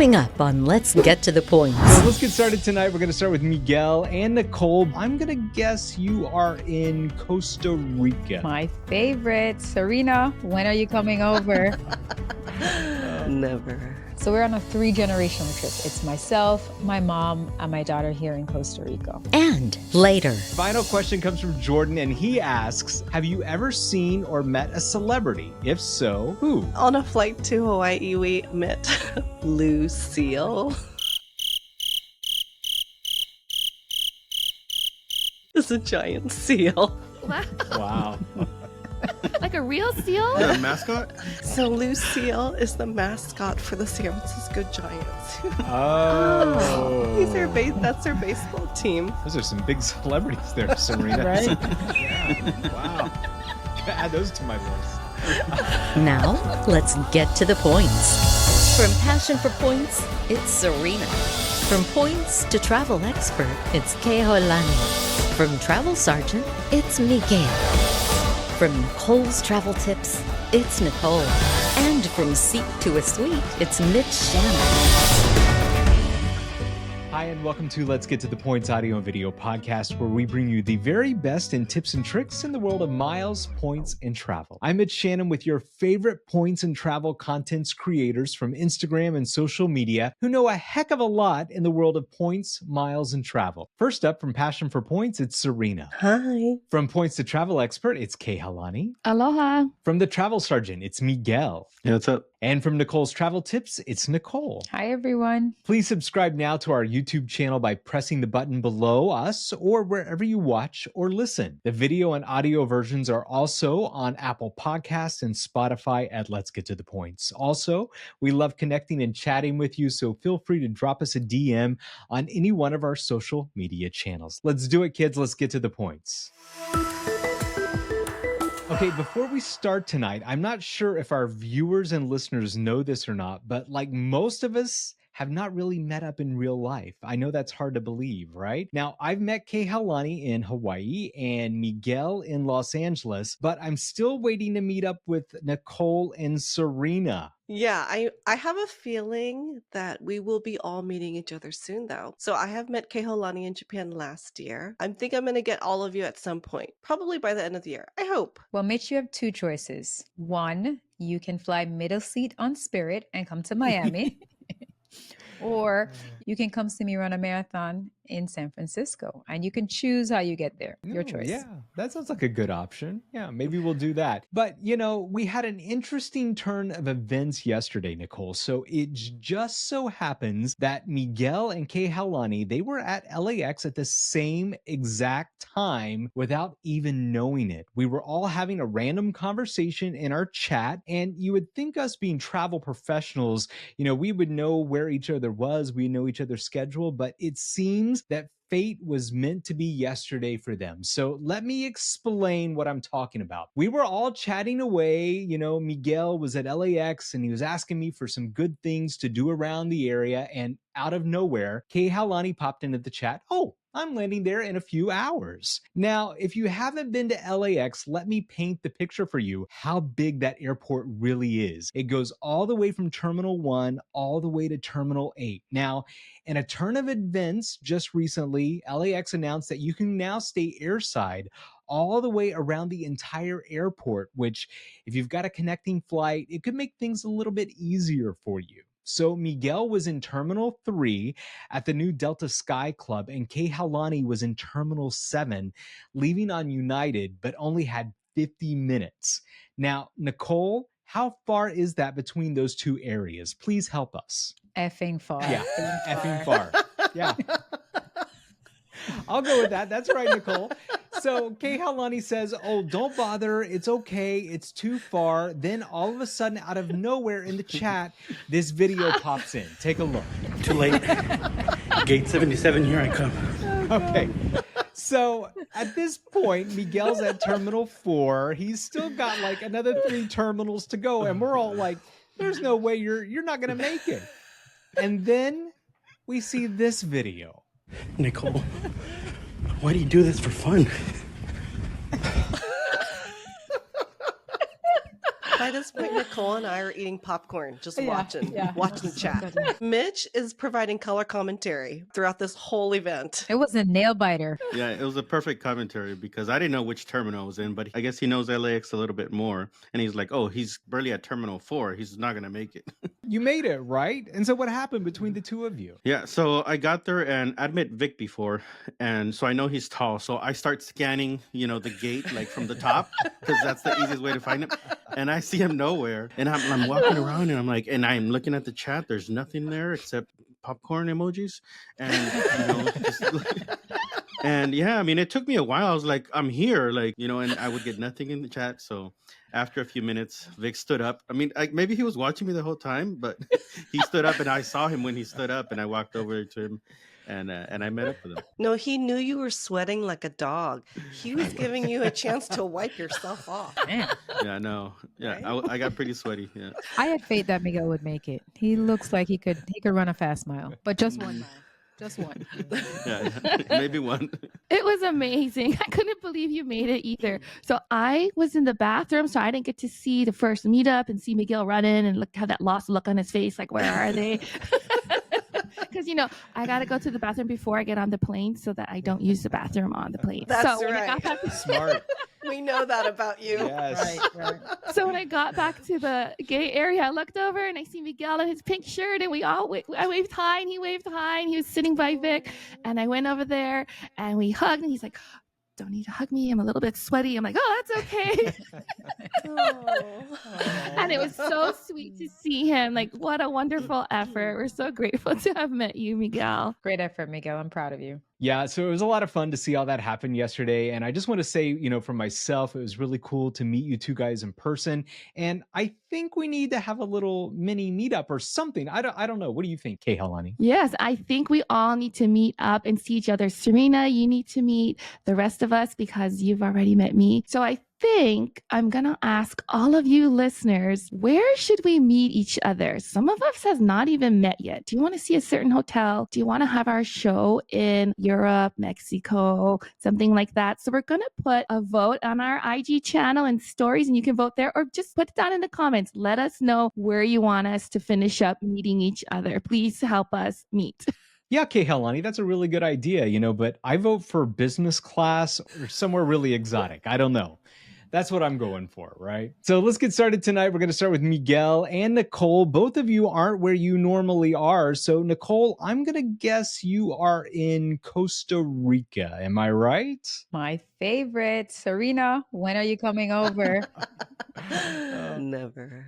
Coming up on Let's Get to the Points. So let's get started tonight. We're going to start with Miguel and Nicole. I'm going to guess you are in Costa Rica. My favorite. Serena, when are you coming over? Never. So we're on a 3-generational trip. It's myself, my mom, and my daughter here in Costa Rica. And later. Final question comes from Jordan, and he asks, have you ever seen or met a celebrity? If so, who? On a flight to Hawaii, we met Lucille. It's a giant seal. Wow. Like a real seal? Yeah, a mascot? So Lucille is the mascot for the San Francisco Giants. Oh. That's their baseball team. Those are some big celebrities there, Serena. Right? Yeah. Wow. Gotta add those to my list. Now, let's get to the points. From passion for points, it's Serena. From points to travel expert, it's Kēhaulani. From travel sergeant, it's Miguel. From Nicole's travel tips, it's Nicole. And from seat to a suite, it's Mitch Shannon. Hi, and welcome to Let's Get to the Points audio and video podcast, where we bring you the very best in tips and tricks in the world of miles, points, and travel. I'm Mitch Shannon with your favorite points and travel contents creators from Instagram and social media who know a heck of a lot in the world of points, miles, and travel. First up, from Passion for Points, it's Serena. Hi. From Points to Travel Expert, it's Kēhaulani. Aloha. From the Travel Sergeant, it's Miguel. Yeah, what's up? And from Nicole's Travel Tips, it's Nicole. Hi, everyone. Please subscribe now to our YouTube channel by pressing the button below us or wherever you watch or listen. The video and audio versions are also on Apple Podcasts and Spotify at Let's Get to the Points. Also, we love connecting and chatting with you, so feel free to drop us a DM on any one of our social media channels. Let's do it, kids. Let's get to the points. Okay, before we start tonight, I'm not sure if our viewers and listeners know this or not, but like most of us have not really met up in real life. I know that's hard to believe, right? Now, I've met Kēhaulani in Hawaii and Miguel in Los Angeles, but I'm still waiting to meet up with Nicole and Serena. Yeah, I have a feeling that we will be all meeting each other soon, though. So I have met Kēhaulani in Japan last year. I think I'm going to get all of you at some point, probably by the end of the year. I hope. Well, Mitch, you have 2 choices. One, you can fly middle seat on Spirit and come to Miami. Or you can come see me run a marathon in San Francisco, and you can choose how you get there. Your choice. Yeah, that sounds like a good option. Yeah, maybe we'll do that. But, you know, we had an interesting turn of events yesterday, Nicole. So it just so happens that Miguel and Kēhaulani, they were at LAX at the same exact time without even knowing it. We were all having a random conversation in our chat, and you would think us being travel professionals, you know, we would know where each other was, we know each other's schedule, but it seems that fate was meant to be yesterday for them. So let me explain what I'm talking about. We were all chatting away. You know, Miguel was at LAX and he was asking me for some good things to do around the area. And out of nowhere, Kēhaulani popped into the chat. Oh, I'm landing there in a few hours. Now, if you haven't been to LAX, let me paint the picture for you how big that airport really is. It goes all the way from Terminal 1 all the way to Terminal 8. Now, in a turn of events just recently, LAX announced that you can now stay airside all the way around the entire airport, which if you've got a connecting flight, it could make things a little bit easier for you. So Miguel was in Terminal 3 at the new Delta Sky Club, and Kēhaulani was in Terminal 7, leaving on United, but only had 50 minutes. Now, Nicole, how far is that between those two areas? Please help us. Effing far. Yeah, effing far. Yeah. I'll go with that. That's right, Nicole. So Kēhaulani says, oh, don't bother. It's okay. It's too far. Then all of a sudden, out of nowhere in the chat, this video pops in. Take a look. Too late. Gate 77, here I come. Okay. So at this point, Miguel's at Terminal 4. He's still got like another 3 terminals to go. And we're all like, there's no way you're not going to make it. And then we see this video. Nicole, why do you do this for fun? By By this point, Nicole and I are eating popcorn, just watching the chat. Good. Mitch is providing color commentary throughout this whole event. It was a nail biter. Yeah, it was a perfect commentary because I didn't know which terminal I was in, but I guess he knows LAX a little bit more. And he's like, oh, he's barely at Terminal 4. He's not going to make it. You made it, right? And so what happened between the two of you? Yeah, so I got there and I'd met Vic before. And so I know he's tall. So I start scanning, the gate like from the top because that's the easiest way to find him. And I see him nowhere. And I'm walking around and I'm like, and I'm looking at the chat. There's nothing there except popcorn emojis. And, and yeah, I mean, it took me a while. I was like, I'm here, and I would get nothing in the chat. So after a few minutes, Vic stood up. I mean, maybe he was watching me the whole time, but he stood up and I saw him when he stood up and I walked over to him and I met up with him. No, he knew you were sweating like a dog. He was giving you a chance to wipe yourself off. Man. Yeah, no. Yeah, Right? I got pretty sweaty. Yeah. I had faith that Miguel would make it. He looks like he could run a fast mile, but just 1 mile. Just one. Yeah, maybe one. It was amazing. I couldn't believe you made it either. So I was in the bathroom, so I didn't get to see the first meetup and see Miguel run in and have that lost look on his face, like, where are they? Because, I got to go to the bathroom before I get on the plane so that I don't use the bathroom on the plane. That's so when I right. got back Smart. We know that about you. Yes. Right. So when I got back to the gate area, I looked over and I see Miguel in his pink shirt, and I waved hi, and he waved hi, and he was sitting by Vic, and I went over there and we hugged, and he's like, don't need to hug me. I'm a little bit sweaty. I'm like, oh, that's okay. And it was so sweet to see him. Like, what a wonderful effort. We're so grateful to have met you, Miguel. Great effort, Miguel. I'm proud of you. Yeah, so it was a lot of fun to see all that happen yesterday. And I just want to say, for myself, it was really cool to meet you two guys in person. And I think we need to have a little mini meetup or something. I don't know. What do you think, Kēhaulani? Yes, I think we all need to meet up and see each other. Serena, you need to meet the rest of us because you've already met me. So I think I'm going to ask all of you listeners, where should we meet each other? Some of us has not even met yet. Do you want to see a certain hotel? Do you want to have our show in Europe, Mexico, something like that? So we're going to put a vote on our IG channel and stories, and you can vote there, or just put it down in the comments. Let us know where you want us to finish up meeting each other. Please help us meet. Yeah, Kēhaulani, that's a really good idea, but I vote for business class or somewhere really exotic. I don't know. That's what I'm going for, right? So let's get started tonight. We're going to start with Miguel and Nicole. Both of you aren't where you normally are. So Nicole, I'm going to guess you are in Costa Rica. Am I right? My favorite. Serena, when are you coming over? Never.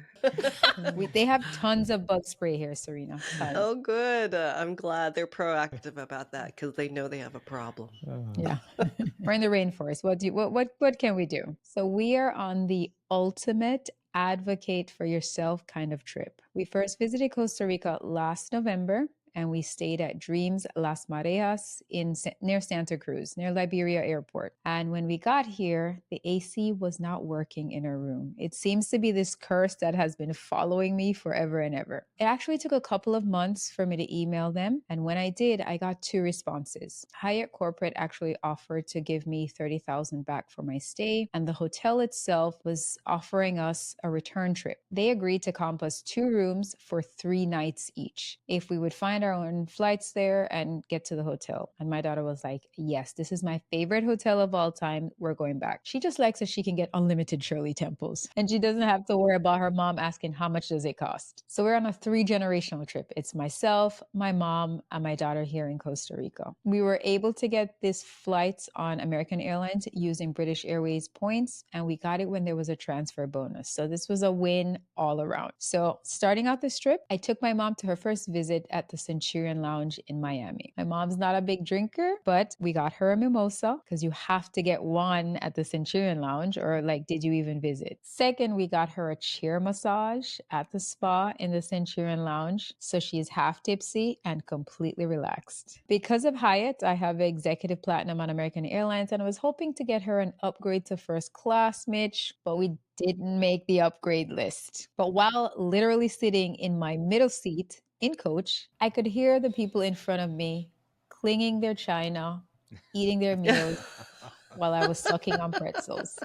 They have tons of bug spray here, Serena. Tons. Oh, good. I'm glad they're proactive about that because they know they have a problem. Yeah. We're in the rainforest. What can we do? So we are on the ultimate advocate for yourself kind of trip. We first visited Costa Rica last November, and we stayed at Dreams Las Mareas near Santa Cruz, near Liberia Airport. And when we got here, the AC was not working in our room. It seems to be this curse that has been following me forever and ever. It actually took a couple of months for me to email them. And when I did, I got 2 responses. Hyatt Corporate actually offered to give me $30,000 back for my stay, and the hotel itself was offering us a return trip. They agreed to comp us 2 rooms for 3 nights each if we would find our own flights there and get to the hotel. And my daughter was like, yes, this is my favorite hotel of all time. We're going back. She just likes that she can get unlimited Shirley Temples, and she doesn't have to worry about her mom asking how much does it cost. So we're on a 3-generational trip. It's myself, my mom, and my daughter here in Costa Rica. We were able to get this flight on American Airlines using British Airways points, and we got it when there was a transfer bonus. So this was a win all around. So starting out this trip, I took my mom to her first visit at the Centurion Lounge in Miami. My mom's not a big drinker, but we got her a mimosa because you have to get one at the Centurion Lounge, or did you even visit? Second, we got her a chair massage at the spa in the Centurion Lounge, so she's half tipsy and completely relaxed. Because of Hyatt, I have executive platinum on American Airlines, and I was hoping to get her an upgrade to first class, Mitch, but we didn't make the upgrade list. But while literally sitting in my middle seat in coach, I could hear the people in front of me cleaning their china, eating their meals, while I was sucking on pretzels.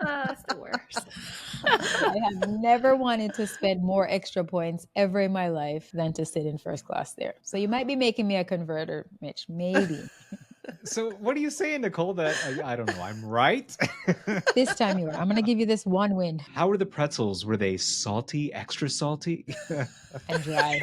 That's the worst. I have never wanted to spend more extra points ever in my life than to sit in first class there. So you might be making me a converter, Mitch. Maybe. So what are you saying, Nicole? That I don't know. I'm right. This time you are. I'm going to give you this one win. How were the pretzels? Were they salty, extra salty? And dry.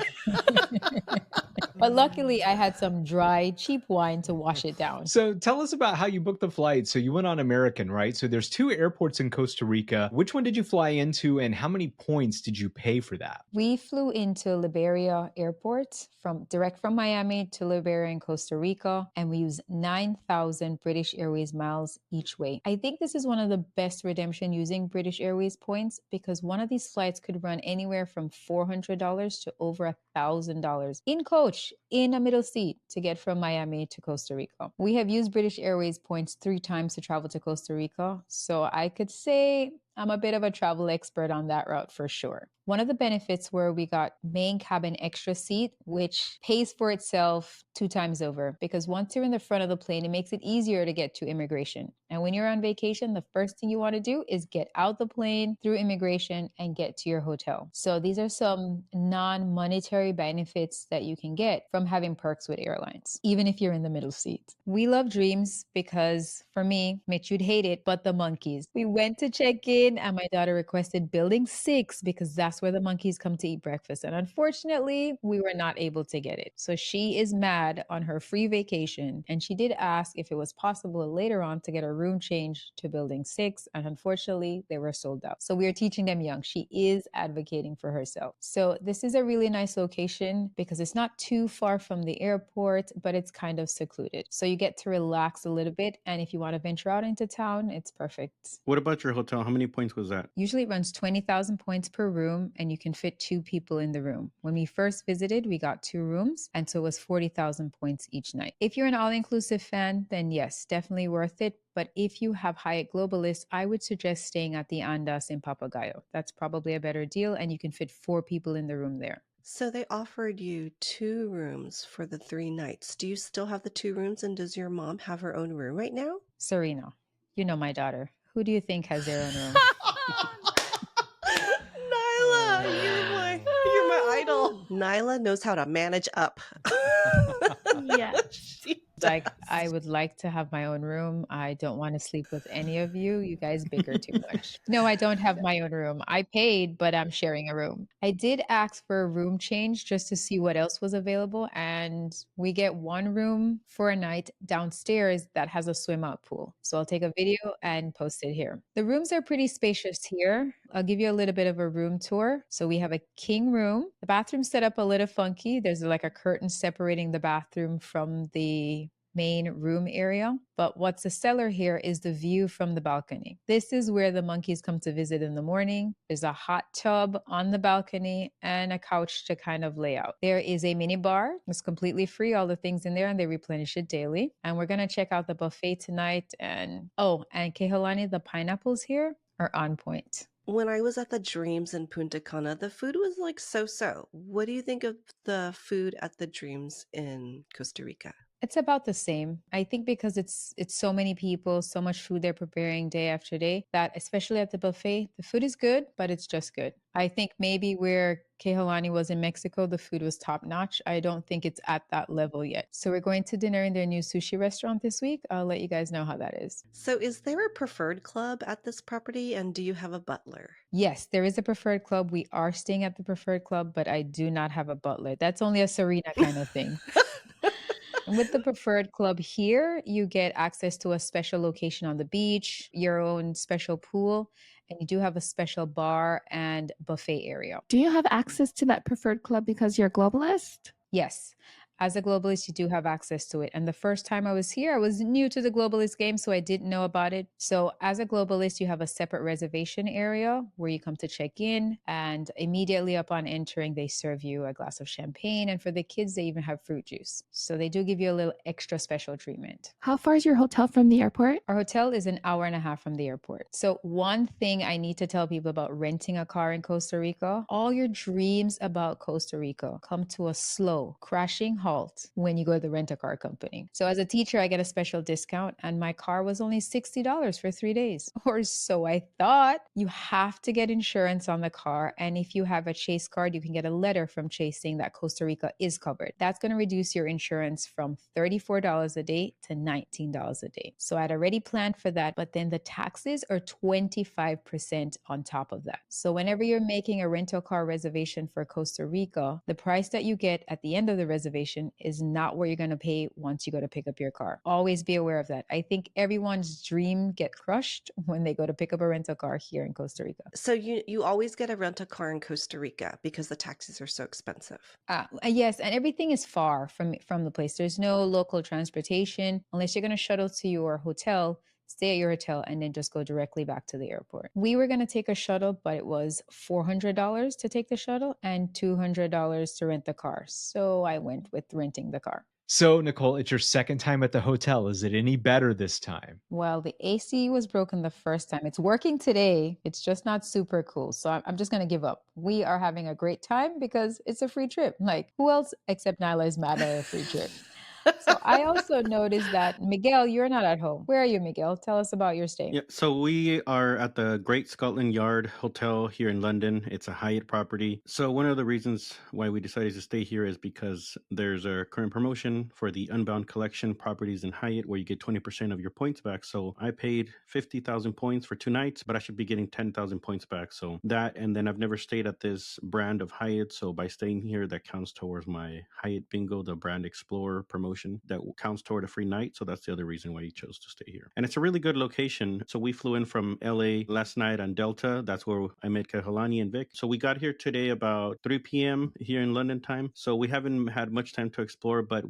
But luckily, I had some dry, cheap wine to wash it down. So tell us about how you booked the flight. So you went on American, right? So there's 2 airports in Costa Rica. Which one did you fly into, and how many points did you pay for that? We flew into Liberia Airport direct from Miami to Liberia in Costa Rica, and we used 9,000 British Airways miles each way. I think this is one of the best redemption using British Airways points because one of these flights could run anywhere from $400 to over $1,000 in coach in a middle seat to get from Miami to Costa Rica. We have used British Airways points 3 times to travel to Costa Rica, so I could say I'm a bit of a travel expert on that route for sure. One of the benefits were we got main cabin extra seat, which pays for itself 2 times over because once you're in the front of the plane, it makes it easier to get to immigration. And when you're on vacation, the first thing you want to do is get out the plane through immigration and get to your hotel. So these are some non-monetary benefits that you can get from having perks with airlines, even if you're in the middle seat. We love Dreams because for me, Mitch, you'd hate it, but the monkeys. We went to check in and my daughter requested building 6 because that's where the monkeys come to eat breakfast. And unfortunately, we were not able to get it. So she is mad on her free vacation. And she did ask if it was possible later on to get a room change to building 6. And unfortunately, they were sold out. So we are teaching them young. She is advocating for herself. So this is a really nice location because it's not too far from the airport, but it's kind of secluded. So you get to relax a little bit. And if you want to venture out into town, it's perfect. What about your hotel? How many points was that? Usually it runs 20,000 points per room and you can fit 2 people in the room. When we first visited, we got 2 rooms and so it was 40,000 points each night. If you're an all-inclusive fan, then yes, definitely worth it. But if you have Hyatt Globalist, I would suggest staying at the Andas in Papagayo. That's probably a better deal and you can fit 4 people in the room there. So they offered you 2 rooms for the 3 nights. Do you still have the 2 rooms and does your mom have her own room right now? Serena, you know my daughter. Who do you think has their own room? Nyla, you're my idol. Nyla knows how to manage up. Yeah. She Like, does. I would like to have my own room. I don't want to sleep with any of you. You guys bicker too much. No, I don't have my own room. I paid, but I'm sharing a room. I did ask for a room change just to see what else was available. And we get 1 room for a night downstairs that has a swim out pool. So I'll take a video and post it here. The rooms are pretty spacious here. I'll give you a little bit of a room tour. So we have a king room. The bathroom's set up a little funky. There's like a curtain separating the bathroom from the main room area. But what's a stellar here is the view from the balcony. This is where the monkeys come to visit in the morning. There's a hot tub on the balcony and a couch to kind of lay out. There is a mini bar. It's completely free, all the things in there, and they replenish it daily. And we're going to check out the buffet tonight. And Kēhaulani, the pineapples here are on point. When I was at the Dreams in Punta Cana, the food was like so-so. What do you think of the food at the Dreams in Costa Rica? It's about the same. I think because it's so many people, so much food they're preparing day after day, that especially at the buffet, the food is good, but it's just good. I think maybe where Kēhaulani was in Mexico, the food was top notch. I don't think it's at that level yet. So we're going to dinner in their new sushi restaurant this week. I'll let you guys know how that is. So is there a preferred club at this property and do you have a butler? Yes, there is a preferred club. We are staying at the preferred club, but I do not have a butler. That's only a Serena kind of thing. And with the preferred club here, you get access to a special location on the beach, your own special pool, and you do have a special bar and buffet area. Do you have access to that preferred club because you're a globalist? Yes. As a globalist, you do have access to it. And the first time I was here, I was new to the globalist game, so I didn't know about it. So as a globalist, you have a separate reservation area where you come to check in. And immediately upon entering, they serve you a glass of champagne. And for the kids, they even have fruit juice. So they do give you a little extra special treatment. How far is your hotel from the airport? Our hotel is an hour and a half from the airport. So one thing I need to tell people about renting a car in Costa Rica, all your dreams about Costa Rica come to a slow, crashing halt when you go to the rent-a-car company. So as a teacher, I get a special discount, and my car was only $60 for 3 days. Or so I thought. You have to get insurance on the car. And if you have a Chase card, you can get a letter from Chase saying that Costa Rica is covered. That's going to reduce your insurance from $34 a day to $19 a day. So I'd already planned for that, but then the taxes are 25% on top of that. So whenever you're making a rental car reservation for Costa Rica, the price that you get at the end of the reservation is not what you're going to pay once you go to pick up your car. Always be aware of that. I think everyone's dream get crushed when they go to pick up a rental car here in Costa Rica. So you always get a rental car in Costa Rica because the taxis are so expensive. Yes, and everything is far from the place. There's no local transportation unless you're going to shuttle to your hotel. Stay at your hotel and then just go directly back to the airport. We were going to take a shuttle, but it was $400 to take the shuttle and $200 to rent the car. So I went with renting the car. So, Nicole, it's your second time at the hotel. Is it any better this time? Well, the AC was broken the first time. It's working today. It's just not super cool. So I'm just going to give up. We are having a great time because it's a free trip. Like, who else except Nyla is mad at a free trip? So I also noticed that, Miguel, you're not at home. Where are you, Miguel? Tell us about your stay. Yeah, so we are at the Great Scotland Yard Hotel here in London. It's a Hyatt property. So one of the reasons why we decided to stay here is because there's a current promotion for the Unbound Collection properties in Hyatt where you get 20% of your points back. So I paid 50,000 points for 2 nights, but I should be getting 10,000 points back. So that, and then I've never stayed at this brand of Hyatt. So by staying here, that counts towards my Hyatt Bingo, the Brand Explorer promotion that counts toward a free night. So that's the other reason why you chose to stay here. And it's a really good location. So we flew in from LA last night on Delta. That's where I met Kēhaulani and Vic. So we got here today about 3 p.m. here in London time. So we haven't had much time to explore, but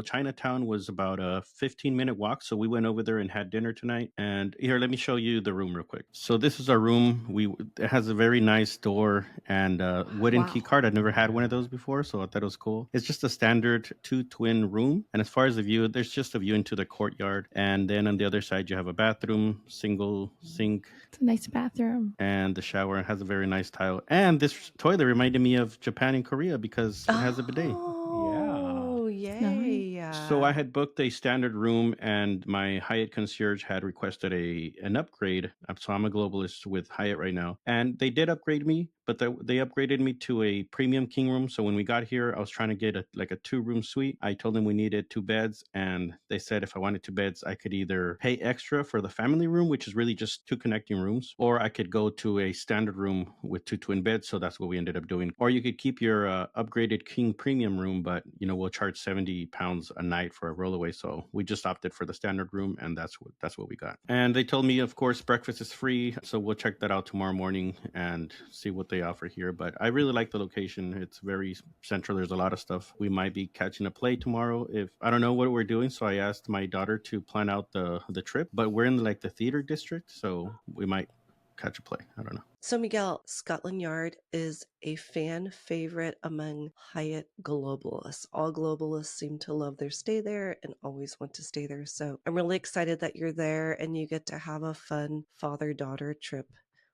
Chinatown was about a 15-minute walk. So we went over there and had dinner tonight. And here, let me show you the room real quick. So this is our room. It has a very nice door and a wooden key card. I've never had one of those before, so I thought it was cool. It's just a standard 2-twin room. And as far as the view, there's just a view into the courtyard. And then on the other side, you have a bathroom, single sink. It's a nice bathroom. And the shower has a very nice tile. And this toilet reminded me of Japan and Korea because it has a bidet. Oh, yay. So I had booked a standard room and my Hyatt concierge had requested an upgrade. So I'm a globalist with Hyatt right now. And they did upgrade me, but they upgraded me to a premium king room. So when we got here, I was trying to get a 2-room suite. I told them we needed 2 beds. And they said if I wanted 2 beds, I could either pay extra for the family room, which is really just 2 connecting rooms, or I could go to a standard room with 2 twin beds. So that's what we ended up doing. Or you could keep your upgraded king premium room, but we'll charge £70 a night for a rollaway. So we just opted for the standard room, and that's what we got. And they told me, of course, breakfast is free. So we'll check that out tomorrow morning and see what they offer here. But I really like the location. It's very central. There's a lot of stuff. We might be catching a play tomorrow. If I don't know what we're doing, so I asked my daughter to plan out the trip. But we're in the theater district, so we might catch a play. I don't know. So Miguel, Scotland Yard is a fan favorite among Hyatt globalists. All globalists seem to love their stay there and always want to stay there. So I'm really excited that you're there and you get to have a fun father-daughter trip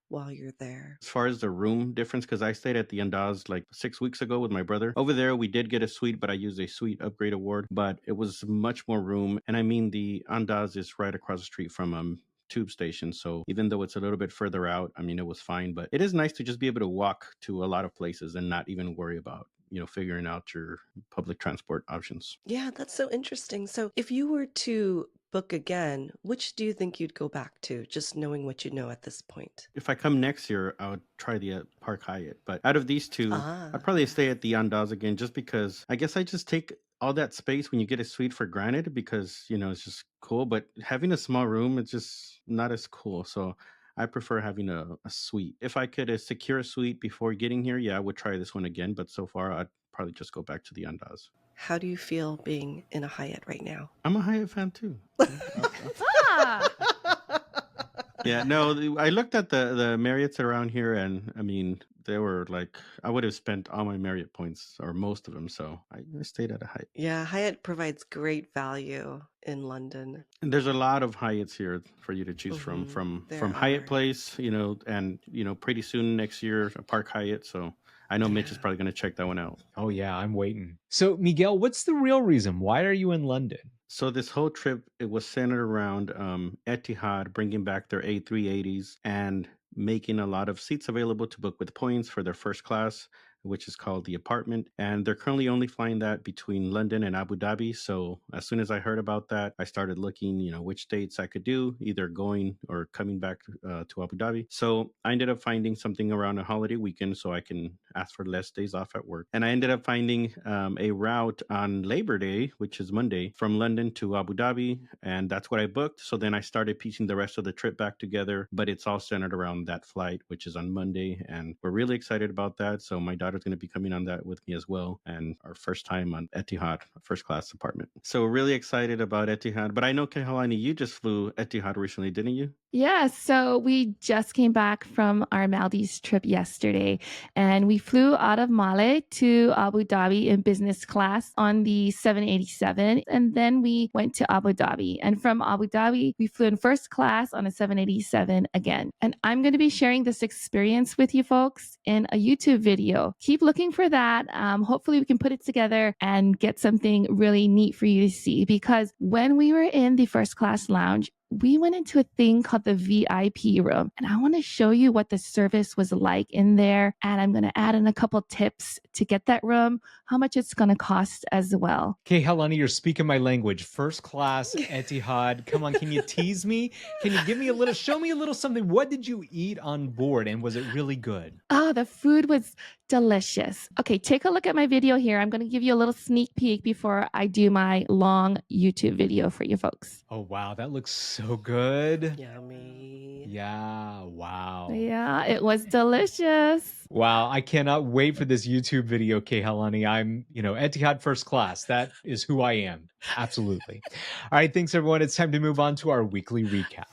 while you're there. As far as the room difference, because I stayed at the Andaz 6 weeks ago with my brother. Over there, we did get a suite, but I used a suite upgrade award. But it was much more room. And I mean, the Andaz is right across the street from tube station. So even though it's a little bit further out, I mean, it was fine. But it is nice to just be able to walk to a lot of places and not even worry about figuring out your public transport options. Yeah, that's so interesting. So if you were to book again, which do you think you'd go back to, just knowing what you know at this point? If I come next year, I would try the Park Hyatt. But out of these two, I'd probably stay at the Andaz again, just because I guess I just take all that space when you get a suite for granted because, it's just cool. But having a small room, it's just not as cool. So I prefer having a suite. If I could secure a suite before getting here, yeah, I would try this one again. But so far, I'd probably just go back to the Andaz. How do you feel being in a Hyatt right now? I'm a Hyatt fan too. Yeah, no, I looked at the Marriotts around here, and I mean, they were I would have spent all my Marriott points or most of them, so I stayed at a Hyatt. Yeah, Hyatt provides great value in London. And there's a lot of Hyatts here for you to choose from Hyatt Place, and pretty soon next year a Park Hyatt. So I know Mitch is probably going to check that one out. Oh, yeah, I'm waiting. So, Miguel, what's the real reason? Why are you in London? So this whole trip, it was centered around Etihad bringing back their A380s and making a lot of seats available to book with points for their first class, which is called the apartment. And they're currently only flying that between London and Abu Dhabi. So as soon as I heard about that, I started looking, which dates I could do, either going or coming back to Abu Dhabi. So I ended up finding something around a holiday weekend so I can ask for less days off at work. And I ended up finding a route on Labor Day, which is Monday, from London to Abu Dhabi. And that's what I booked. So then I started piecing the rest of the trip back together, but it's all centered around that flight, which is on Monday. And we're really excited about that. So my daughter's going to be coming on that with me as well. And our first time on Etihad, first class apartment. So we're really excited about Etihad. But I know, Kēhaulani, you just flew Etihad recently, didn't you? Yeah, so we just came back from our Maldives trip yesterday, and we flew out of Male to Abu Dhabi in business class on the 787, and then we went to Abu Dhabi. And from Abu Dhabi, we flew in first class on a 787 again. And I'm going to be sharing this experience with you folks in a YouTube video. Keep looking for that. Hopefully, we can put it together and get something really neat for you to see, because when we were in the first class lounge, we went into a thing called the VIP room, and I want to show you what the service was like in there. And I'm going to add in a couple tips to get that room, how much it's going to cost as well. Kēhaulani, you're speaking my language. First class Etihad. Come on, can you tease me? Can you show me a little something? What did you eat on board, and was it really good? Oh, the food was delicious. Okay, take a look at my video here. I'm going to give you a little sneak peek before I do my long YouTube video for you folks. Oh, wow. That looks so good. Yummy. Yeah. Wow. Yeah, it was delicious. Wow. I cannot wait for this YouTube video, Kēhaulani. I'm, Etihad first class. That is who I am. Absolutely. All right. Thanks, everyone. It's time to move on to our weekly recap.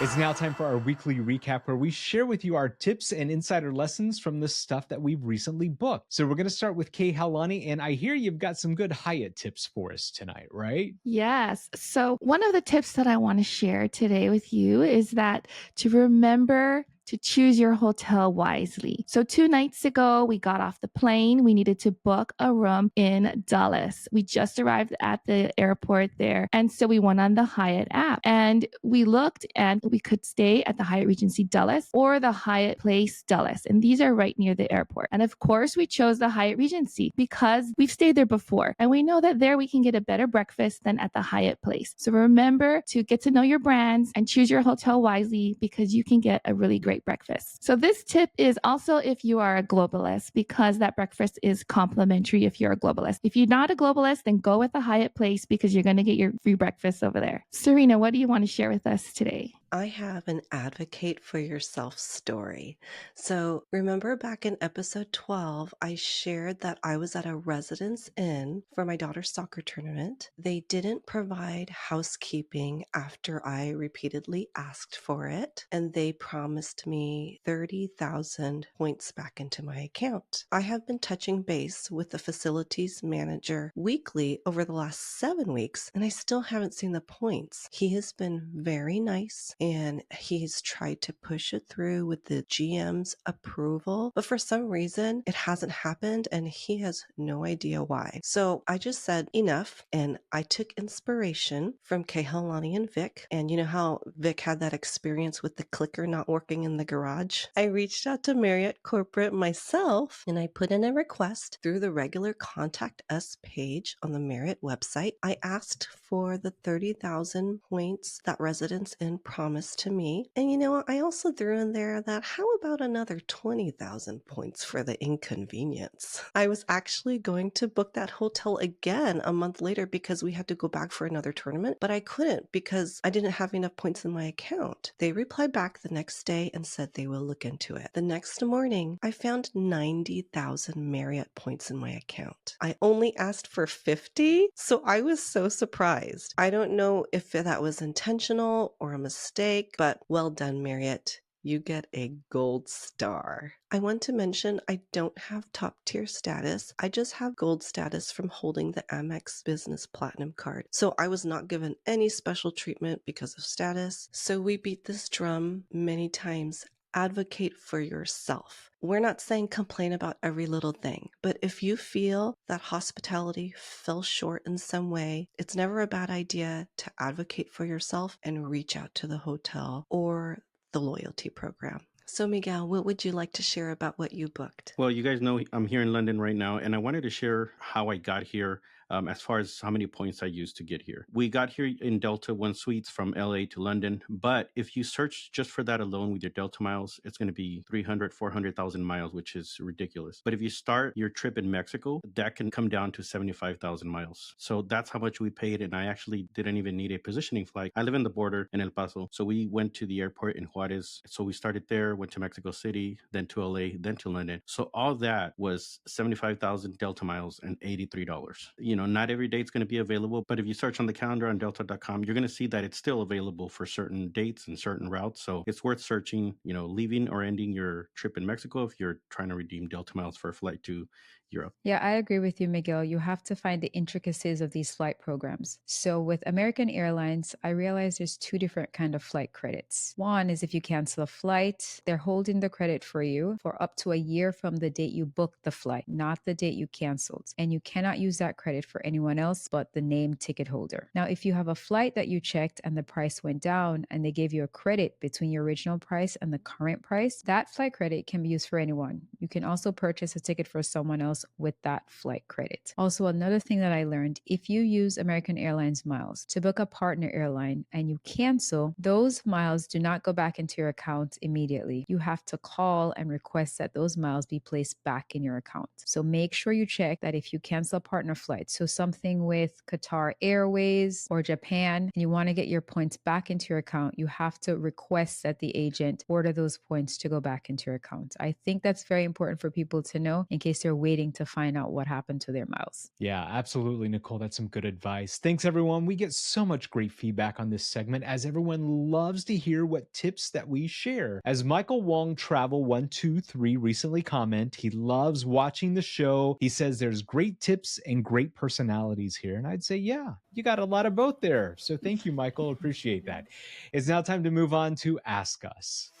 It's now time for our weekly recap, where we share with you our tips and insider lessons from the stuff that we've recently booked. So we're going to start with Kēhaulani, and I hear you've got some good Hyatt tips for us tonight, right? Yes. So one of the tips that I want to share today with you is that to remember to choose your hotel wisely. So 2 nights ago, we got off the plane. We needed to book a room in Dulles. We just arrived at the airport there. And so we went on the Hyatt app and we looked, and we could stay at the Hyatt Regency Dulles or the Hyatt Place Dulles. And these are right near the airport. And of course, we chose the Hyatt Regency because we've stayed there before. And we know that there we can get a better breakfast than at the Hyatt Place. So remember to get to know your brands and choose your hotel wisely, because you can get a really great breakfast. So this tip is also if you are a globalist, because that breakfast is complimentary if you're a globalist. If you're not a globalist, then go with the Hyatt Place, because you're going to get your free breakfast over there. Serena, what do you want to share with us today? I have an advocate for yourself story. So remember back in episode 12, I shared that I was at a Residence Inn for my daughter's soccer tournament. They didn't provide housekeeping after I repeatedly asked for it, and they promised me 30,000 points back into my account. I have been touching base with the facilities manager weekly over the last 7 weeks, and I still haven't seen the points. He has been very nice, and he's tried to push it through with the GM's approval, but for some reason it hasn't happened, and he has no idea why. So I just said enough, and I took inspiration from Kēhaulani and Vic. And you know how Vic had that experience with the clicker not working in the garage? I reached out to Marriott Corporate myself, and I put in a request through the regular Contact Us page on the Marriott website. I asked for the 30,000 points that Residence Inn promised to me. And you know what? I also threw in there that how about another 20,000 points for the inconvenience? I was actually going to book that hotel again a month later because we had to go back for another tournament, but I couldn't because I didn't have enough points in my account. They replied back the next day and said they will look into it. The next morning, I found 90,000 Marriott points in my account. I only asked for 50, so I was so surprised. I don't know if that was intentional or a mistake, but well done, Marriott. You get a gold star. I want to mention I don't have top tier status. I just have gold status from holding the Amex Business Platinum card. So I was not given any special treatment because of status. So we beat this drum many times advocate for yourself. We're not saying complain about every little thing, but if you feel that hospitality fell short in some way, it's never a bad idea to advocate for yourself and reach out to the hotel or the loyalty program. So, Miguel, what would you like to share about what you booked? Well, you guys know I'm here in London right now, and I wanted to share how I got here. As far as how many points I used to get here. We got here in Delta One Suites from LA to London, but if you search just for that alone with your Delta miles, it's going to be 300, 400,000 miles, which is ridiculous. But if you start your trip in Mexico, that can come down to 75,000 miles. So that's how much we paid, and I actually didn't even need a positioning flight. I live in the border in El Paso, so we went to the airport in Juarez. So we started there, went to Mexico City, then to LA, then to London. So all that was 75,000 Delta miles and $83. Not every date's going to be available, but if you search on the calendar on delta.com, you're going to see that it's still available for certain dates and certain routes. So it's worth searching, leaving or ending your trip in Mexico if you're trying to redeem Delta miles for a flight to Europe. Yeah, I agree with you, Miguel. You have to find the intricacies of these flight programs. So with American Airlines, I realized there's two different kind of flight credits. One is if you cancel a flight, they're holding the credit for you for up to a year from the date you booked the flight, not the date you canceled. And you cannot use that credit for anyone else but the named ticket holder. Now, if you have a flight that you checked and the price went down and they gave you a credit between your original price and the current price, that flight credit can be used for anyone. You can also purchase a ticket for someone else with that flight credit. Also, another thing that I learned, if you use American Airlines miles to book a partner airline and you cancel, those miles do not go back into your account immediately. You have to call and request that those miles be placed back in your account. So make sure you check that if you cancel a partner flight, so something with Qatar Airways or Japan, and you want to get your points back into your account, you have to request that the agent order those points to go back into your account. I think that's very important for people to know in case they're waiting to find out what happened to their miles. Yeah, absolutely, Nicole. That's some good advice. Thanks, everyone. We get so much great feedback on this segment as everyone loves to hear what tips that we share. As Michael Wong Travel 123 recently commented, he loves watching the show. He says there's great tips and great personalities here. And I'd say, yeah, you got a lot of both there. So thank you, Michael. Appreciate that. It's now time to move on to Ask Us.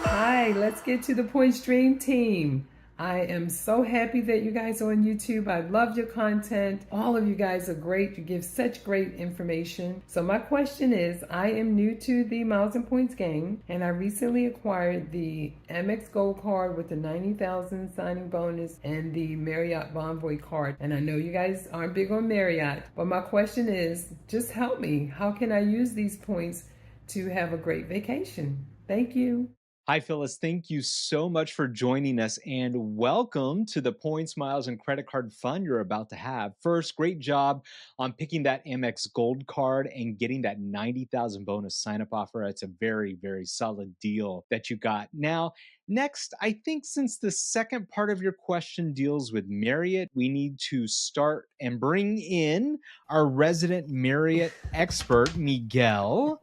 Hi, let's get to the Points Dream Team. I am so happy that you guys are on YouTube. I love your content. All of you guys are great. You give such great information. So my question is, I am new to the Miles and Points game, and I recently acquired the Amex Gold card with the 90,000 signing bonus and the Marriott Bonvoy card. And I know you guys aren't big on Marriott, but my question is, just help me. How can I use these points to have a great vacation? Thank you. Hi, Phyllis. Thank you so much for joining us and welcome to the points, miles, and credit card fun you're about to have. First, great job on picking that Amex Gold card and getting that 90,000 bonus sign-up offer. It's a very, very solid deal that you got. Now, next, I think since the second part of your question deals with Marriott, we need to start and bring in our resident Marriott expert, Miguel.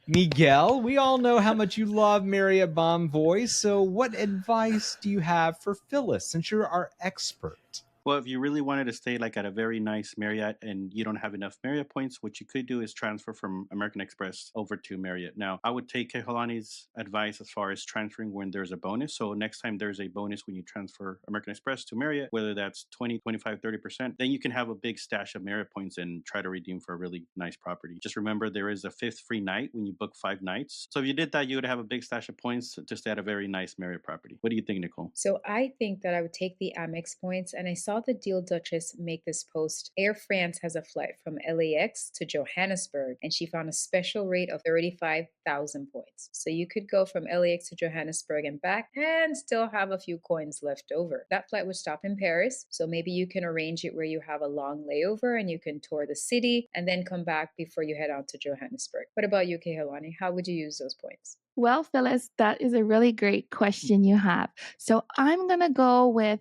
Miguel, we all know how much you love Marriott Bonvoy, so what advice do you have for Phyllis since you're our expert? Well, if you really wanted to stay like at a very nice Marriott and you don't have enough Marriott points, what you could do is transfer from American Express over to Marriott. Now, I would take Kēhaulani's advice as far as transferring when there's a bonus. So next time there's a bonus when you transfer American Express to Marriott, whether that's 20, 25, 30%, then you can have a big stash of Marriott points and try to redeem for a really nice property. Just remember there is a 5th free night when you book 5 nights. So if you did that, you would have a big stash of points to stay at a very nice Marriott property. What do you think, Nicole? So I think that I would take the Amex points, and I saw the Deal Duchess make this post. Air France has a flight from LAX to Johannesburg, and she found a special rate of 35,000 points. So you could go from LAX to Johannesburg and back and still have a few coins left over. That flight would stop in Paris, so maybe you can arrange it where you have a long layover and you can tour the city and then come back before you head out to Johannesburg. What about you, Kēhaulani? How would you use those points? Well, Phyllis, that is a really great question you have. So I'm going to go with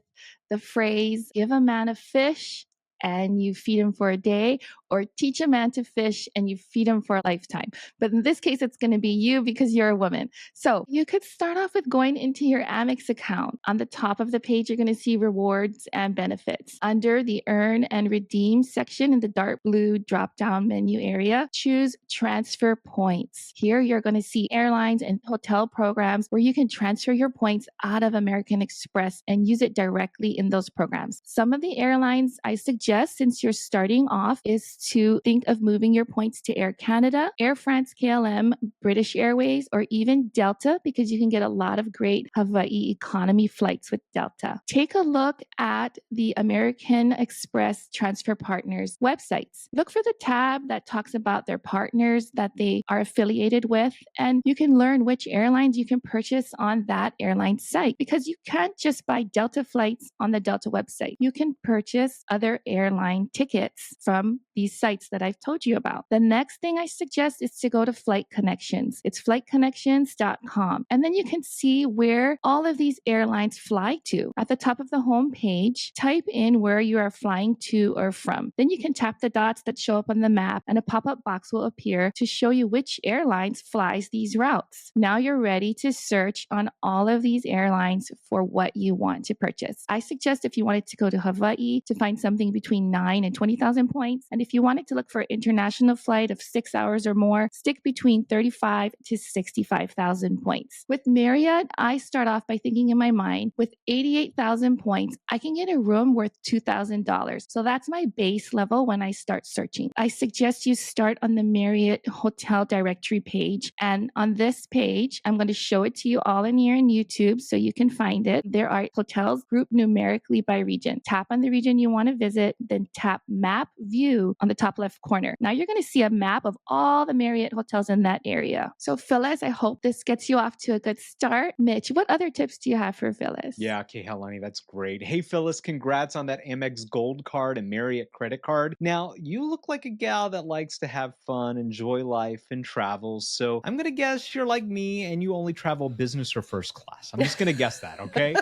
the phrase, give a man a fish and you feed him for a day, or teach a man to fish and you feed him for a lifetime. But in this case, it's going to be you because you're a woman. So you could start off with going into your Amex account. On the top of the page, you're going to see rewards and benefits. Under the earn and redeem section in the dark blue drop-down menu area, choose transfer points. Here, you're going to see airlines and hotel programs where you can transfer your points out of American Express and use it directly in those programs. Some of the airlines I suggest, since you're starting off, is to think of moving your points to Air Canada, Air France KLM, British Airways, or even Delta, because you can get a lot of great Hawaii economy flights with Delta. Take a look at the American Express Transfer Partners websites. Look for the tab that talks about their partners that they are affiliated with, and you can learn which airlines you can purchase on that airline site, because you can't just buy Delta flights on the Delta website. You can purchase other airline tickets from these sites that I've told you about. The next thing I suggest is to go to Flight Connections. It's flightconnections.com. And then you can see where all of these airlines fly to. At the top of the home page, type in where you are flying to or from. Then you can tap the dots that show up on the map and a pop-up box will appear to show you which airlines flies these routes. Now you're ready to search on all of these airlines for what you want to purchase. I suggest if you wanted to go to Hawaii to find something between 9 and 20,000 points. And if you wanted to look for an international flight of 6 hours or more, stick between 35 to 65,000 points. With Marriott, I start off by thinking in my mind, with 88,000 points, I can get a room worth $2,000. So that's my base level when I start searching. I suggest you start on the Marriott Hotel Directory page. And on this page, I'm going to show it to you all in here in YouTube so you can find it. There are hotels grouped numerically by region. Tap on the region you want to visit, then tap Map View on the top left corner. Now you're going to see a map of all the Marriott hotels in that area. So Phyllis, I hope this gets you off to a good start. Mitch, what other tips do you have for Phyllis? Yeah, Kēhaulani, that's great. Hey, Phyllis, congrats on that Amex Gold card and Marriott credit card. Now, you look like a gal that likes to have fun, enjoy life, and travel. So I'm going to guess you're like me and you only travel business or first class. I'm just going to guess that, okay?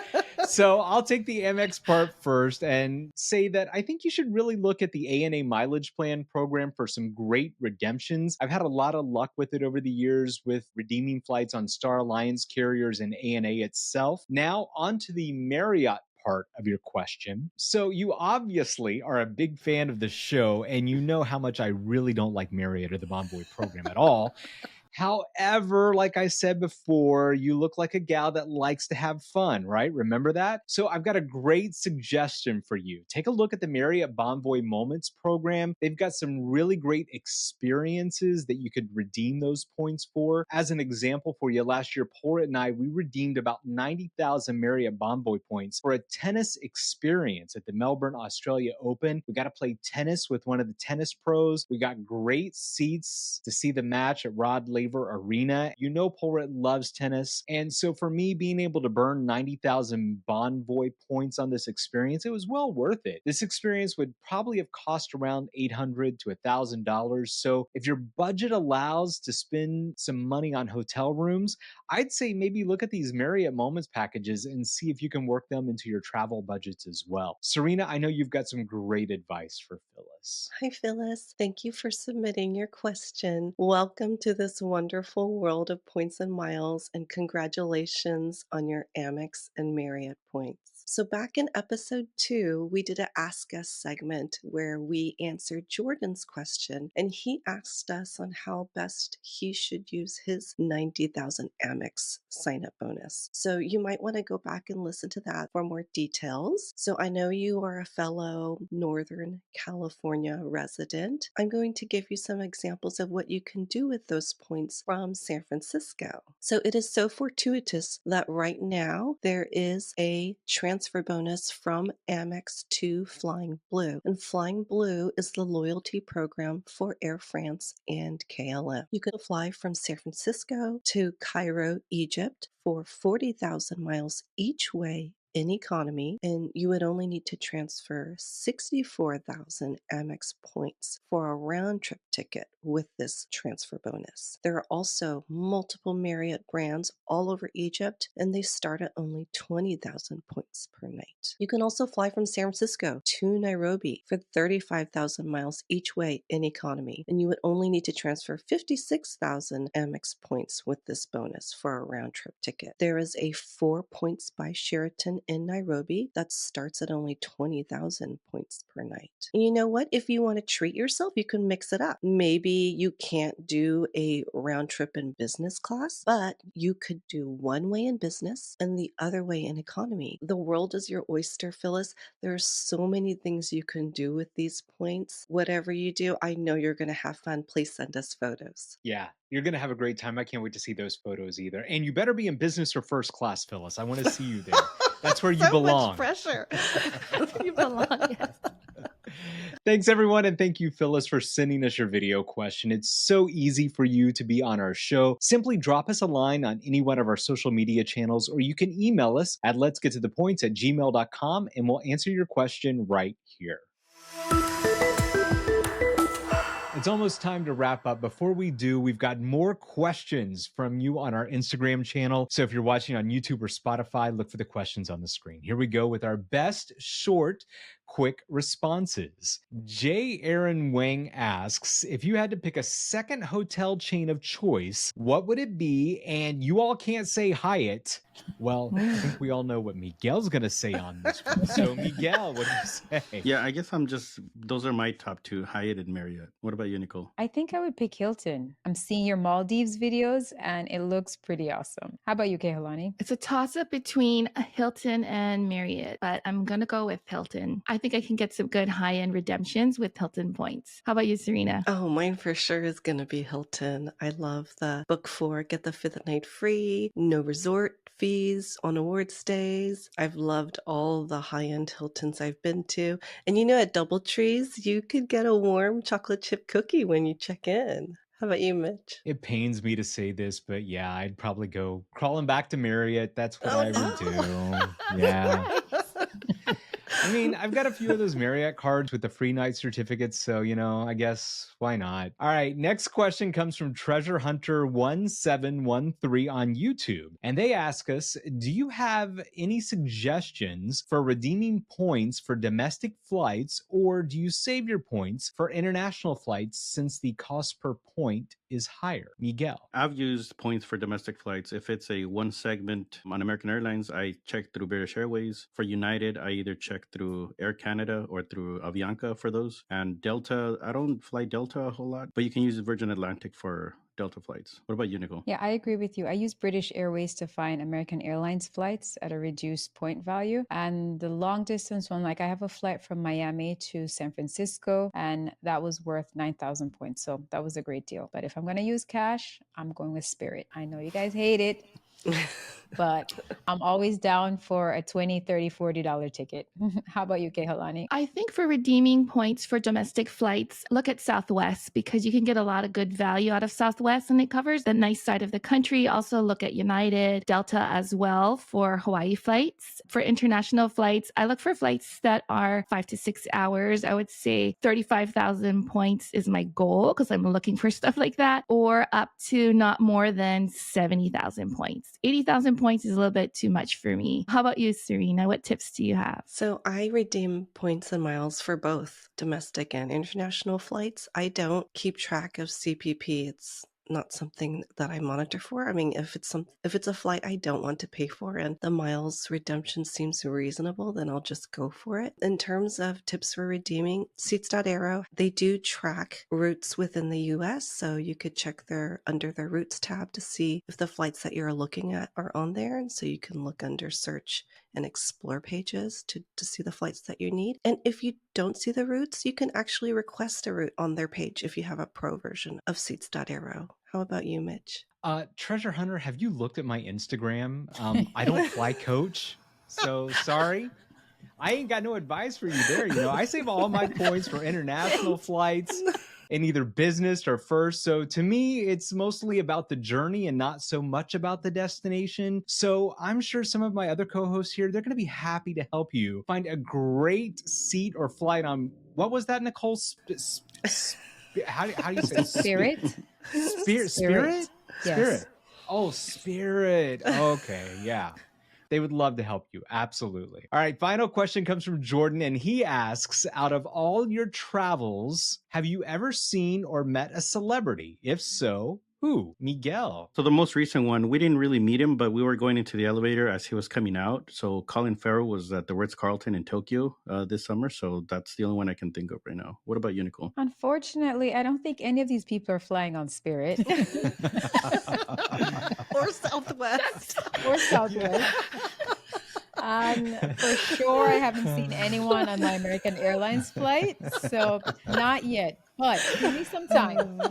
So I'll take the Amex part first and say that I think you should really look at the ANA mileage plan program for some great redemptions. I've had a lot of luck with it over the years with redeeming flights on Star Alliance carriers and ANA itself. Now on to the Marriott part of your question. So you obviously are a big fan of the show and you know how much I really don't like Marriott or the Bonvoy program at all. However, like I said before, you look like a gal that likes to have fun, right? Remember that? So I've got a great suggestion for you. Take a look at the Marriott Bonvoy Moments program. They've got some really great experiences that you could redeem those points for. As an example for you, last year, Porat and I, we redeemed about 90,000 Marriott Bonvoy points for a tennis experience at the Melbourne, Australia Open. We got to play tennis with one of the tennis pros. We got great seats to see the match at Rod Laver Arena. You know Porat loves tennis. And so for me, being able to burn 90,000 Bonvoy points on this experience, it was well worth it. This experience would probably have cost around $800 to $1,000. So if your budget allows to spend some money on hotel rooms, I'd say maybe look at these Marriott Moments packages and see if you can work them into your travel budgets as well. Serena, I know you've got some great advice for Phyllis. Hi, Phyllis. Thank you for submitting your question. Welcome to this wonderful world of points and miles, and congratulations on your Amex and Marriott points. So back in episode 2, we did a Ask Us segment where we answered Jordan's question, and he asked us on how best he should use his 90,000 Amex sign-up bonus. So you might want to go back and listen to that for more details. So I know you are a fellow Northern California resident. I'm going to give you some examples of what you can do with those points from San Francisco. So it is so fortuitous that right now there is a transfer bonus from Amex to Flying Blue. And Flying Blue is the loyalty program for Air France and KLM. You can fly from San Francisco to Cairo, Egypt for 40,000 miles each way in economy, and you would only need to transfer 64,000 Amex points for a round trip ticket with this transfer bonus. There are also multiple Marriott brands all over Egypt, and they start at only 20,000 points per night. You can also fly from San Francisco to Nairobi for 35,000 miles each way in economy, and you would only need to transfer 56,000 Amex points with this bonus for a round trip ticket. There is a 4 points by Sheraton in Nairobi that starts at only 20,000 points per night. And you know what? If you want to treat yourself, you can mix it up. Maybe you can't do a round trip in business class, but you could do one way in business and the other way in economy. The world is your oyster, Phyllis. There are so many things you can do with these points. Whatever you do, I know you're going to have fun. Please send us photos. Yeah, you're going to have a great time. I can't wait to see those photos either. And you better be in business or first class, Phyllis. I want to see you there. That's where you So belong. much pressure. You belong. Yes. Thanks, everyone. And thank you, Phyllis, for sending us your video question. It's so easy for you to be on our show. Simply drop us a line on any one of our social media channels, or you can email us at letsgettothepoints@gmail.com, and we'll answer your question right here. It's almost time to wrap up. Before we do, we've got more questions from you on our Instagram channel. So if you're watching on YouTube or Spotify, look for the questions on the screen. Here we go with our best short, quick responses. J. Aaron Wang asks, if you had to pick a second hotel chain of choice, what would it be? And you all can't say Hyatt. Well, I think we all know what Miguel's going to say on this one. So Miguel, what do you say? Yeah, I guess those are my top two, Hyatt and Marriott. What about you, Nicole? I think I would pick Hilton. I'm seeing your Maldives videos and it looks pretty awesome. How about you, Kēhaulani? It's a toss-up between a Hilton and Marriott, but I'm going to go with Hilton. I think I can get some good high-end redemptions with Hilton points. How about you, Serena? Oh, mine for sure is going to be Hilton. I love the book 4, get the 5th night free, no resort fees on awards days. I've loved all the high-end Hiltons I've been to. And you know, at Doubletree's, you could get a warm chocolate chip cookie when you check in. How about you, Mitch? It pains me to say this, but yeah, I'd probably go crawling back to Marriott. That's what I would do. Yeah. I mean, I've got a few of those Marriott cards with the free night certificates, so, I guess why not? All right, next question comes from Treasure Hunter 1713 on YouTube. And they ask us, do you have any suggestions for redeeming points for domestic flights, or do you save your points for international flights since the cost per point is higher? Miguel. I've used points for domestic flights. If it's a one segment on American Airlines, I check through British Airways. For United, I either check through Air Canada or through Avianca for those. And Delta, I don't fly Delta a whole lot, but you can use Virgin Atlantic for Delta flights. What about you, Nicole? Yeah, I agree with you. I use British Airways to find American Airlines flights at a reduced point value. And the long distance one, like I have a flight from Miami to San Francisco, and that was worth 9,000 points. So that was a great deal. But if I'm going to use cash, I'm going with Spirit. I know you guys hate it, but I'm always down for a $20, $30, $40 ticket. How about you, Kēhaulani? I think for redeeming points for domestic flights, look at Southwest because you can get a lot of good value out of Southwest and it covers the nice side of the country. Also look at United, Delta as well for Hawaii flights. For international flights, I look for flights that are 5 to 6 hours. I would say 35,000 points is my goal because I'm looking for stuff like that, or up to not more than 70,000 points. 80,000 points is a little bit too much for me. How about you, Serena? What tips do you have? So I redeem points and miles for both domestic and international flights. I don't keep track of CPP. It's not something that I monitor for. I mean, if it's a flight I don't want to pay for and the miles redemption seems reasonable, then I'll just go for it. In terms of tips for redeeming, Seats.aero, they do track routes within the US, so you could check under their routes tab to see if the flights that you're looking at are on there, and so you can look under search and explore pages to see the flights that you need. And if you don't see the routes, you can actually request a route on their page if you have a pro version of Seats.aero. How about you, Mitch? Treasure Hunter, have you looked at my Instagram? I don't fly coach, so sorry. I ain't got no advice for you there. I save all my points for international flights. in either business or first. So to me, it's mostly about the journey and not so much about the destination. So I'm sure some of my other co-hosts here, they're going to be happy to help you find a great seat or flight on, what was that, Nicole? How do you say it? Spirit. Spirit? Yes. Oh, Spirit. Okay, yeah. They would love to help you. Absolutely. All right. Final question comes from Jordan, and he asks, out of all your travels, have you ever seen or met a celebrity? If so, who? Miguel. So the most recent one, we didn't really meet him, but we were going into the elevator as he was coming out. So Colin Farrell was at the Ritz-Carlton in Tokyo this summer. So that's the only one I can think of right now. What about you, Nicole? Unfortunately, I don't think any of these people are flying on Spirit Or Southwest. or Southwest. For sure, I haven't seen anyone on my American Airlines flight. So not yet, but give me some time.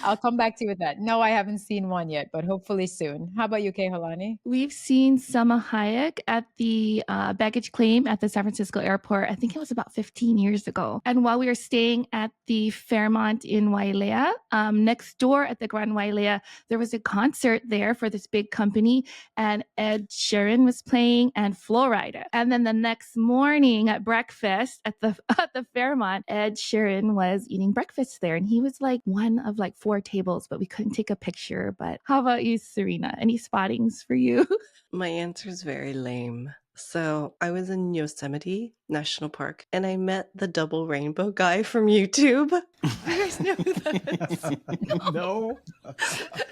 I'll come back to you with that. No, I haven't seen one yet, but hopefully soon. How about you, Kēhaulani? We've seen Selma Hayek at the baggage claim at the San Francisco airport. I think it was about 15 years ago. And while we were staying at the Fairmont in Wailea, next door at the Grand Wailea, there was a concert there for this big company, and Ed Sheeran was playing and Flo Rida. And then the next morning at breakfast at the Fairmont, Ed Sheeran was eating breakfast there, and he was like one of like 4 tables, but we couldn't take a picture. But how about you, Serena? Any spottings for you? My answer is very lame. So I was in Yosemite National Park and I met the double rainbow guy from YouTube. You guys know who that is? No.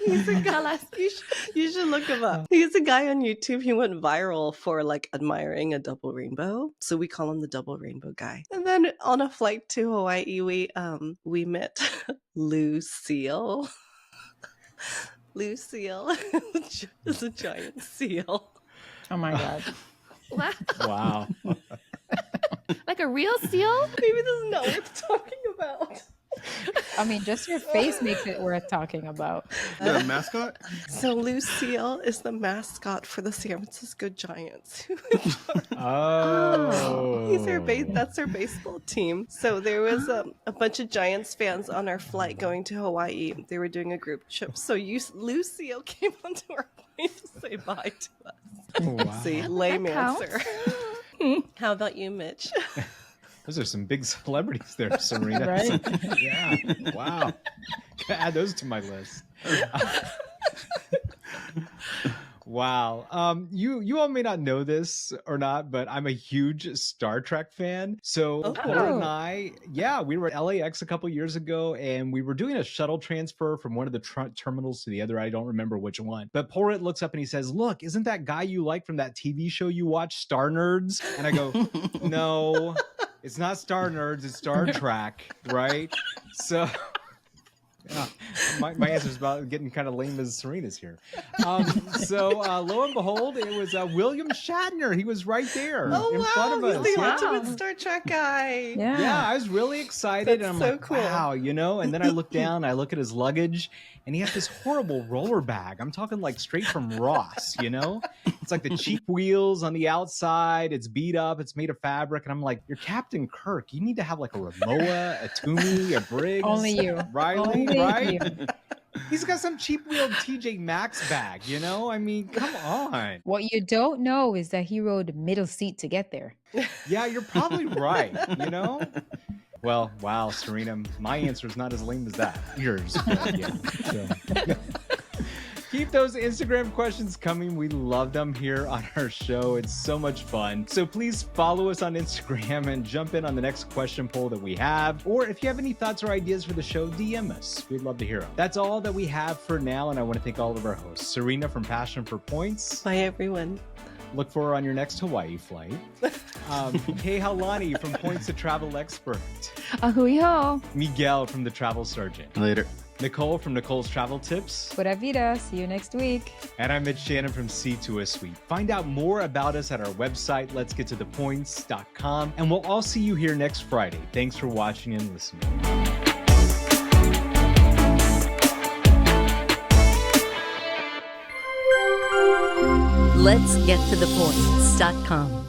He's a guy. You should look him up. He's a guy on YouTube. He went viral for like admiring a double rainbow. So we call him the double rainbow guy. And then on a flight to Hawaii, we met Lucille. Lucille is a giant seal. Oh my God. Wow. Like a real seal? Maybe this is not worth talking about. I mean, just your face makes it worth talking about. The mascot? So Lucille is the mascot for the San Francisco Giants. Oh. That's their baseball team. So there was a bunch of Giants fans on our flight going to Hawaii. They were doing a group trip. So Lucille came onto our plane to say bye to us. Wow. See, lame That counts. answer. How about you, Mitch? Those are some big celebrities there, Serena. Right? Yeah. Wow. Gotta add those to my list. Wow. You all may not know this or not, but I'm a huge Star Trek fan. So Paula and I, we were at LAX a couple years ago, and we were doing a shuttle transfer from one of the terminals to the other. I don't remember which one. But Porat looks up and he says, "Look, isn't that guy you like from that TV show you watch, Star Nerds?" And I go, "No, it's not Star Nerds, it's Star Trek," right? So yeah, my answer is about getting kind of lame as Serena's here. So lo and behold, it was William Shatner. He was right there in front of us. He's the ultimate Star Trek guy. Yeah. I was really excited. That's and I'm so like, cool. wow, And then I look down, I look at his luggage, and he has this horrible roller bag. I'm talking like straight from Ross, It's like the cheap wheels on the outside. It's beat up. It's made of fabric. And I'm like, you're Captain Kirk. You need to have like a Ramoa, a Toomey, a Briggs. Only you. Riley, Only right? you. He's got some cheap wheeled TJ Maxx bag, I mean, come on. What you don't know is that he rode middle seat to get there. Yeah, you're probably right, Well, wow, Serena, my answer is not as lame as that. Yours. But yeah. So. Keep those Instagram questions coming. We love them here on our show. It's so much fun. So please follow us on Instagram and jump in on the next question poll that we have. Or if you have any thoughts or ideas for the show, DM us. We'd love to hear them. That's all that we have for now. And I want to thank all of our hosts. Serena from Passion for Points. Bye, everyone. Look for her on your next Hawaii flight. Kēhaulani from Points to Travel Expert. Ahui ho. Miguel from The Travel Sergeant. Later. Nicole from Nicole's Travel Tips. Pura vida. See you next week. And I'm Mitch Shannon from C to a Suite. Find out more about us at our website, letsgettothepoints.com. And we'll all see you here next Friday. Thanks for watching and listening. Let's get to the points.com.